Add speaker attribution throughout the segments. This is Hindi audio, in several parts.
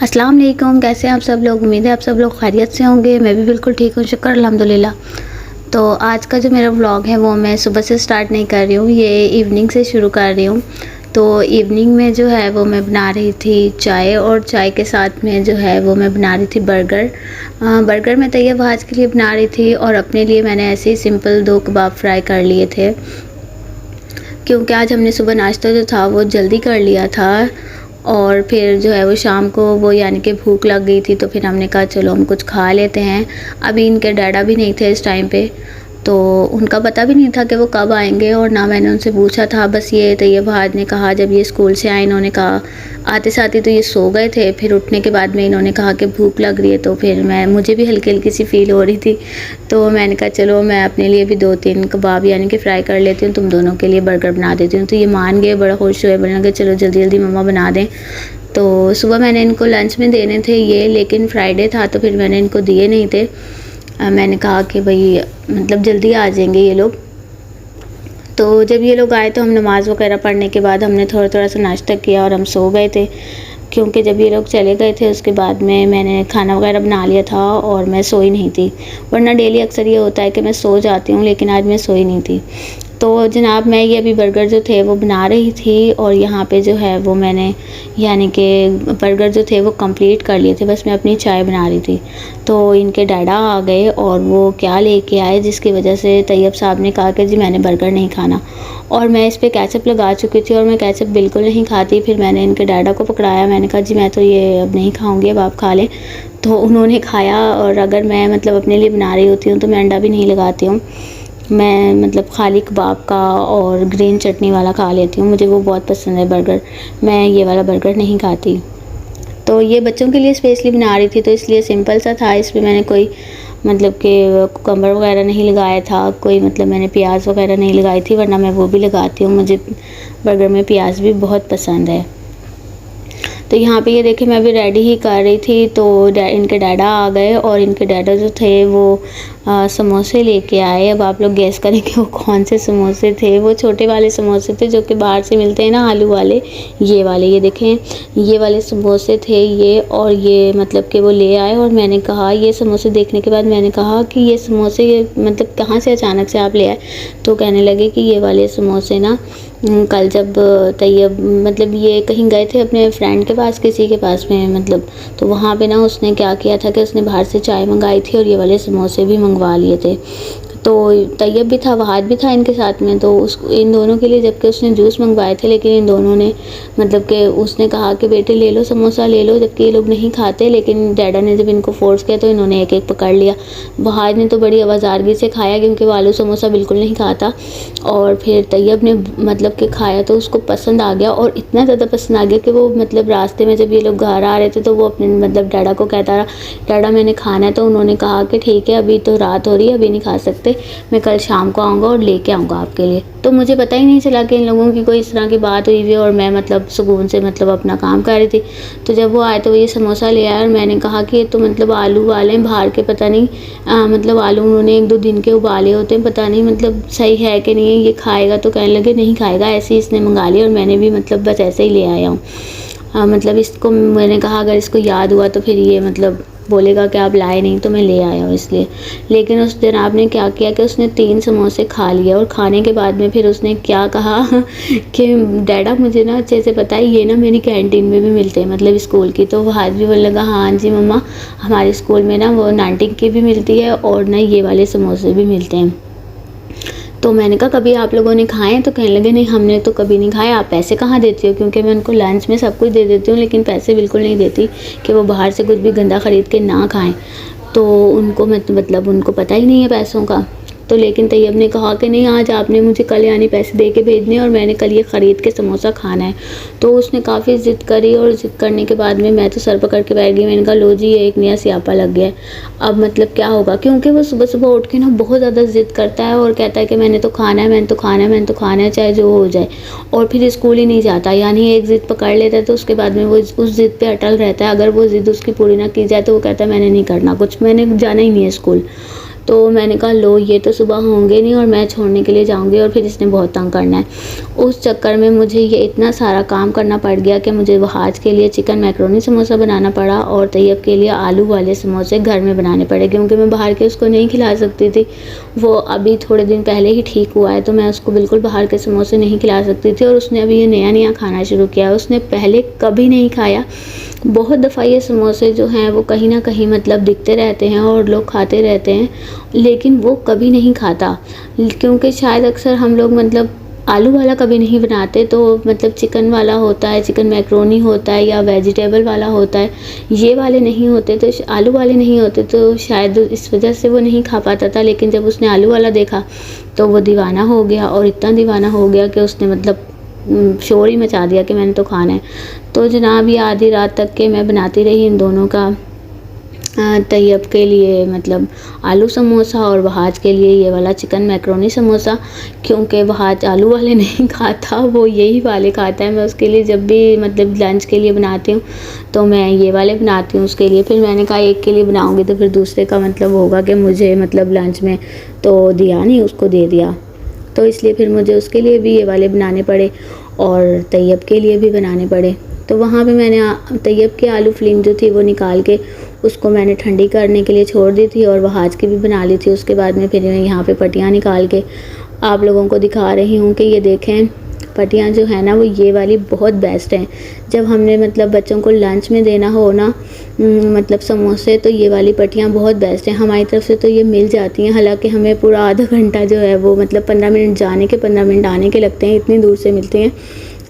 Speaker 1: अस्सलाम वालेकुम। कैसे हैं आप सब लोग? उम्मीद है आप सब लोग खैरियत से होंगे। मैं भी बिल्कुल ठीक हूँ, शुक्र अल्हम्दुलिल्लाह। तो आज का जो मेरा व्लॉग है वो मैं सुबह से स्टार्ट नहीं कर रही हूँ, ये इवनिंग से शुरू कर रही हूँ। तो इवनिंग में जो है वो मैं बना रही थी चाय, और चाय के साथ में जो है वो मैं बना रही थी बर्गर। बर्गर मैं तैयब आज के लिए बना रही थी, और अपने लिए मैंने ऐसे ही सिंपल 2 कबाब फ्राई कर लिए थे, क्योंकि आज हमने सुबह नाश्ता जो था वो जल्दी कर लिया था। और फिर जो है वो शाम को वो यानी कि भूख लग गई थी, तो फिर हमने कहा चलो हम कुछ खा लेते हैं। अभी इनके डैडा भी नहीं थे इस टाइम पे, तो उनका पता भी नहीं था कि वो कब आएंगे, और ना मैंने उनसे पूछा था। बस ये तैयब भाज ने कहा, जब ये स्कूल से आए इन्होंने कहा, आते साथ ही तो ये सो गए थे। फिर उठने के बाद में इन्होंने कहा कि भूख लग रही है, तो फिर मुझे भी हल्की हल्की सी फील हो रही थी। तो मैंने कहा चलो मैं अपने लिए भी 2-3 कबाब यानी कि फ्राई कर लेती हूँ, तुम दोनों के लिए बर्गर बना देती हूँ। तो ये मान गए, बड़ा खुश हुए, बोलने लगे चलो जल्दी जल्दी मम्मा बना दें। तो सुबह मैंने इनको लंच में देने थे ये, लेकिन फ्राइडे था तो फिर मैंने इनको दिए नहीं थे। मैंने कहा कि भाई मतलब जल्दी आ जाएंगे ये लोग। तो जब ये लोग आए तो हम नमाज़ वगैरह पढ़ने के बाद हमने थोड़ा थोड़ा सा नाश्ता किया और हम सो गए थे, क्योंकि जब ये लोग चले गए थे उसके बाद में मैंने खाना वगैरह बना लिया था और मैं सोई नहीं थी। वरना डेली अक्सर ये होता है कि मैं सो जाती हूँ, लेकिन आज मैं सोई नहीं थी। तो जनाब मैं ये अभी बर्गर जो थे वो बना रही थी, और यहाँ पे जो है वो मैंने यानी कि बर्गर जो थे वो कंप्लीट कर लिए थे, बस मैं अपनी चाय बना रही थी। तो इनके डैडा आ गए और वो क्या लेके आए, जिसकी वजह से तैयब साहब ने कहा कि जी मैंने बर्गर नहीं खाना, और मैं इस पर केचप लगा चुकी थी और मैं केचप बिल्कुल नहीं खाती। फिर मैंने इनके डैडा को पकड़ाया, मैंने कहा जी मैं तो ये अब नहीं खाऊंगी, अब आप खा लें। तो उन्होंने खाया, और अगर मैं मतलब अपने लिए बना रही होती हूँ तो मैं अंडा भी नहीं लगाती हूँ, मैं मतलब खाली कबाब का और ग्रीन चटनी वाला खा लेती हूँ, मुझे वो बहुत पसंद है बर्गर। मैं ये वाला बर्गर नहीं खाती। तो ये बच्चों के लिए स्पेशली बना रही थी, तो इसलिए सिंपल सा था। इसमें मैंने कोई मतलब कि कुकम्बर वगैरह नहीं लगाया था, कोई मतलब मैंने प्याज वगैरह नहीं लगाई थी, वरना मैं वो भी लगाती हूँ, मुझे बर्गर में प्याज भी बहुत पसंद है। तो यहाँ पे ये देखिए मैं भी रेडी ही कर रही थी, तो इनके डैडा आ गए, और इनके डैडा जो थे वो समोसे लेके आए। अब आप लोग गैस करें कि वो कौन से समोसे थे। वो छोटे वाले समोसे थे जो कि बाहर से मिलते हैं ना, आलू वाले, ये वाले, ये देखें ये वाले समोसे थे ये। और ये मतलब कि वो ले आए, और मैंने कहा ये समोसे देखने के बाद मैंने कहा कि ये समोसे ये मतलब कहाँ से अचानक से आप ले आए। तो कहने लगे कि ये वाले समोसे ना कल जब तैयब मतलब ये कहीं गए थे अपने फ्रेंड के पास, किसी के पास में मतलब, तो वहाँ पे ना उसने क्या किया था कि उसने बाहर से चाय मंगाई थी और ये वाले समोसे भी मंगवा लिए थे। तो तैयब भी था, वहाद भी था इनके साथ में, तो इन दोनों के लिए, जबकि उसने जूस मंगवाए थे, लेकिन इन दोनों ने मतलब कि उसने कहा कि बेटे ले लो समोसा ले लो, जबकि ये लोग नहीं खाते। लेकिन डैडा ने जब इनको फोर्स किया तो इन्होंने एक एक पकड़ लिया। वहाद ने तो बड़ी आवाज़ारगी से खाया, क्योंकि वो आलू समोसा बिल्कुल नहीं खाता। और फिर तैयब ने मतलब कि खाया तो उसको पसंद आ गया, और इतना ज़्यादा पसंद आ गया कि वो मतलब रास्ते में जब ये लोग घर आ रहे थे तो वो अपने मतलब डैडा को कहता रहा, डैडा मैंने खाना है। तो उन्होंने कहा कि ठीक है अभी तो रात हो रही है, अभी नहीं खा सकते, मैं कल शाम को आऊँगा और लेके आऊँगा आपके लिए। तो मुझे पता ही नहीं चला कि इन लोगों की कोई इस तरह की बात हुई हुई, और मैं मतलब सुकून से मतलब अपना काम कर रही थी। तो जब वो आए तो ये समोसा ले आया, और मैंने कहा कि ये तो मतलब आलू वाले हैं बाहर के, पता नहीं मतलब आलू उन्होंने 1-2 दिन के उबाले होते हैं, पता नहीं मतलब सही है कि नहीं, ये खाएगा। तो कहने लगे नहीं खाएगा, ऐसे ही इसने मंगा लिया, और मैंने भी मतलब बस ऐसे ही ले आया हूँ। मतलब इसको मैंने कहा अगर इसको याद हुआ तो फिर ये मतलब बोलेगा कि आप लाए नहीं, तो मैं ले आया हूँ इसलिए। लेकिन उस दिन आपने क्या किया कि उसने 3 समोसे खा लिए, और खाने के बाद में फिर उसने क्या कहा कि डैडा मुझे ना अच्छे से पता है, ये ना मेरी कैंटीन में भी मिलते हैं, मतलब स्कूल की। तो वो हाथ भी बोलने लगा हाँ जी मम्मा, हमारे स्कूल में ना वो नानटिंग की भी मिलती है, और ना ये वाले समोसे भी मिलते हैं। तो मैंने कहा कभी आप लोगों ने खाए हैं? तो कहने लगे नहीं हमने तो कभी नहीं खाया। आप पैसे कहाँ देती हो? क्योंकि मैं उनको लंच में सब कुछ दे देती हूँ, लेकिन पैसे बिल्कुल नहीं देती कि वो बाहर से कुछ भी गंदा ख़रीद के ना खाएं। तो उनको मतलब उनको पता ही नहीं है पैसों का। तो लेकिन तैयब ने कहा कि नहीं आज आपने मुझे कल यानी पैसे दे के भेजने, और मैंने कल ये ख़रीद के समोसा खाना है। तो उसने काफ़ी ज़िद करी, और ज़िद करने के बाद में मैं तो सर पकड़ के बैठ गई। मैंने कहा लो जी ये एक नया स्यापा लग गया है, अब मतलब क्या होगा। क्योंकि वो सुबह सुबह उठ के ना बहुत ज़्यादा ज़िद करता है, और कहता है कि मैंने तो खाना है, मैंने तो खाना है, मैंने तो खाना है, चाहे जो हो जाए। और फिर स्कूल ही नहीं जाता, यानी एक ज़िद पकड़ लेता है तो उसके बाद में वो उस ज़िद पे अटल रहता है। अगर वो ज़िद उसकी पूरी ना की जाए तो वो कहता है मैंने नहीं करना कुछ, मैंने जाना ही नहीं है स्कूल। तो मैंने कहा लो ये तो सुबह होंगे नहीं और मैं छोड़ने के लिए जाऊँगी और फिर इसने बहुत तंग करना है। उस चक्कर में मुझे ये इतना सारा काम करना पड़ गया कि मुझे वहाज के लिए चिकन मैक्रोनी समोसा बनाना पड़ा और तैयब के लिए आलू वाले समोसे घर में बनाने पड़े, क्योंकि मैं बाहर के उसको नहीं खिला सकती थी। वो अभी थोड़े दिन पहले ही ठीक हुआ है, तो मैं उसको बिल्कुल बाहर के समोसे नहीं खिला सकती थी। और उसने अभी ये नया खाना शुरू किया है, उसने पहले कभी नहीं खाया। बहुत दफ़ा ये समोसे जो हैं वो कहीं ना कहीं मतलब दिखते रहते हैं और लोग खाते रहते हैं, लेकिन वो कभी नहीं खाता, क्योंकि शायद अक्सर हम लोग मतलब आलू वाला कभी नहीं बनाते, तो मतलब चिकन वाला होता है, चिकन मैक्रोनी होता है या वेजिटेबल वाला होता है, ये वाले नहीं होते, तो आलू वाले नहीं होते, तो शायद इस वजह से वो नहीं खा पाता था। लेकिन जब उसने आलू वाला देखा तो वो दीवाना हो गया, और इतना दीवाना हो गया कि उसने मतलब शोर ही मचा दिया कि मैंने तो खाना है। तो जनाब ये आधी रात तक के मैं बनाती रही इन दोनों का, तैयब के लिए मतलब आलू समोसा और वहाज के लिए ये वाला चिकन मैक्रोनी समोसा, क्योंकि वहाज आलू वाले नहीं खाता, वो यही वाले खाता है। मैं उसके लिए जब भी मतलब लंच के लिए बनाती हूँ तो मैं ये वाले बनाती हूँ उसके लिए। फिर मैंने कहा एक के लिए बनाऊँगी तो फिर दूसरे का मतलब होगा कि मुझे मतलब लंच में तो दिया नहीं, उसको दे दिया, तो इसलिए फिर मुझे उसके लिए भी ये वाले बनाने पड़े और तैयब के लिए भी बनाने पड़े। तो वहाँ पे मैंने तैयब की आलू फिलिंग जो थी वो निकाल के उसको मैंने ठंडी करने के लिए छोड़ दी थी और वहाज की भी बना ली थी। उसके बाद में फिर मैं यहाँ पे पट्टियाँ निकाल के आप लोगों को दिखा रही हूँ कि ये देखें, पट्टियाँ जो है ना वो ये वाली बहुत बेस्ट हैं। जब हमने मतलब बच्चों को लंच में देना हो ना मतलब समोसे, तो ये वाली पट्टियाँ बहुत बेस्ट हैं। हमारी तरफ से तो ये मिल जाती हैं, हालांकि हमें पूरा आधा घंटा जो है वो मतलब 15 मिनट जाने के 15 मिनट आने के लगते हैं, इतनी दूर से मिलती हैं।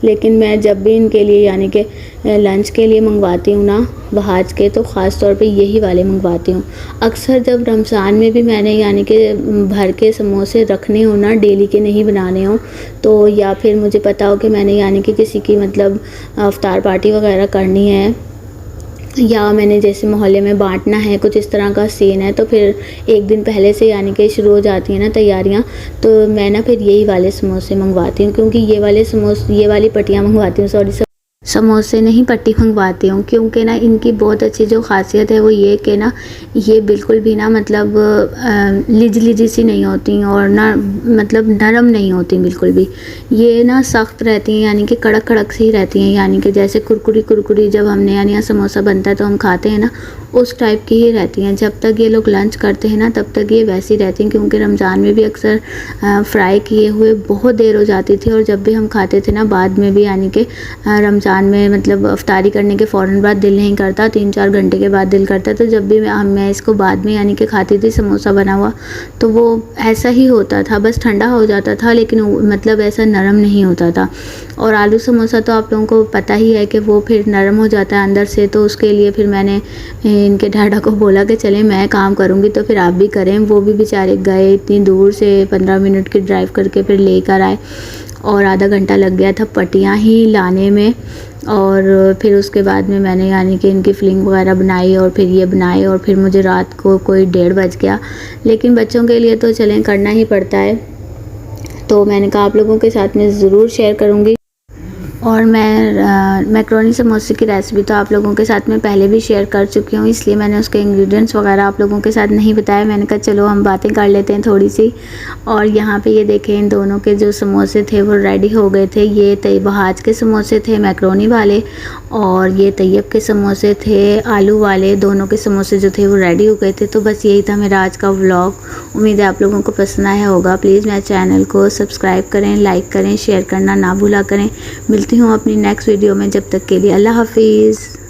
Speaker 1: लेकिन मैं जब भी इनके लिए यानी कि लंच के लिए मंगवाती हूँ ना वहाज के, तो ख़ास तौर पे यही वाले मंगवाती हूँ। अक्सर जब रमज़ान में भी मैंने यानी कि भर के समोसे रखने हो ना, डेली के नहीं बनाने हो, तो या फिर मुझे पता हो कि मैंने यानी कि किसी की मतलब इफ्तार पार्टी वगैरह करनी है या मैंने जैसे मोहल्ले में बांटना है, कुछ इस तरह का सीन है, तो फिर एक दिन पहले से यानी कि शुरू हो जाती हैं ना तैयारियां। तो मैं ना फिर यही वाले समोसे मंगवाती हूँ, क्योंकि ये वाली पट्टियाँ मंगवाती हूँ, सॉरी समोसे नहीं पट्टी मंगवाती हूँ, क्योंकि ना इनकी बहुत अच्छी जो ख़ासियत है वो ये कि ना ये बिल्कुल भी ना मतलब लिजी सी नहीं होती और ना मतलब नरम नहीं होती बिल्कुल भी। ये ना सख्त रहती हैं, यानी कि कड़क सी रहती हैं, यानी कि जैसे कुरकुरी जब हमने यानी यहाँ समोसा बनता है तो हम खाते हैं ना, उस टाइप की ही रहती हैं। जब तक ये लोग लंच करते हैं ना तब तक ये वैसी रहती हैं, क्योंकि रमज़ान में भी अक्सर फ्राई किए हुए बहुत देर हो जाती थी, और जब भी हम खाते थे ना बाद में भी यानी कि रमज़ान में मतलब अफ्तारी करने के फ़ौरन बाद दिल नहीं करता, 3-4 घंटे के बाद दिल करता। तो जब भी मैं इसको बाद में यानी कि खाती थी समोसा बना हुआ, तो वो ऐसा ही होता था, बस ठंडा हो जाता था, लेकिन मतलब ऐसा नरम नहीं होता था। और आलू समोसा तो आप लोगों को पता ही है कि वो फिर नरम हो जाता है अंदर से, तो उसके लिए फिर मैंने इनके डाडा को बोला कि चले मैं काम करूँगी तो फिर आप भी करें। वो भी बेचारे गए इतनी दूर से 15 मिनट की ड्राइव करके फिर लेकर आए, और आधा घंटा लग गया था पट्टियाँ ही लाने में। और फिर उसके बाद में मैंने यानी कि इनकी फिलिंग वगैरह बनाई और फिर ये बनाए, और फिर मुझे रात को कोई 1:30 बज गया। लेकिन बच्चों के लिए तो चलें करना ही पड़ता है, तो मैंने कहा आप लोगों के साथ में ज़रूर शेयर करूँगी। और मैं मैक्रोनी समोसे की रेसिपी तो आप लोगों के साथ में पहले भी शेयर कर चुकी हूँ, इसलिए मैंने उसके इंग्रेडिएंट्स वगैरह आप लोगों के साथ नहीं बताया। मैंने कहा चलो हम बातें कर लेते हैं थोड़ी सी। और यहाँ पे ये देखें इन दोनों के जो समोसे थे वो रेडी हो गए थे। ये वहाज के समोसे थे मैक्रोनी वाले, और ये तैयब के समोसे थे आलू वाले। दोनों के समोसे जो थे वो रेडी हो गए थे। तो बस यही था मेरा आज का व्लॉग। उम्मीद है आप लोगों को पसंद आया होगा। प्लीज़ मेरे चैनल को सब्सक्राइब करें, लाइक करें, शेयर करना ना भूला करें। मिलती हूँ अपनी नेक्स्ट वीडियो में, जब तक के लिए अल्लाह हाफिज़।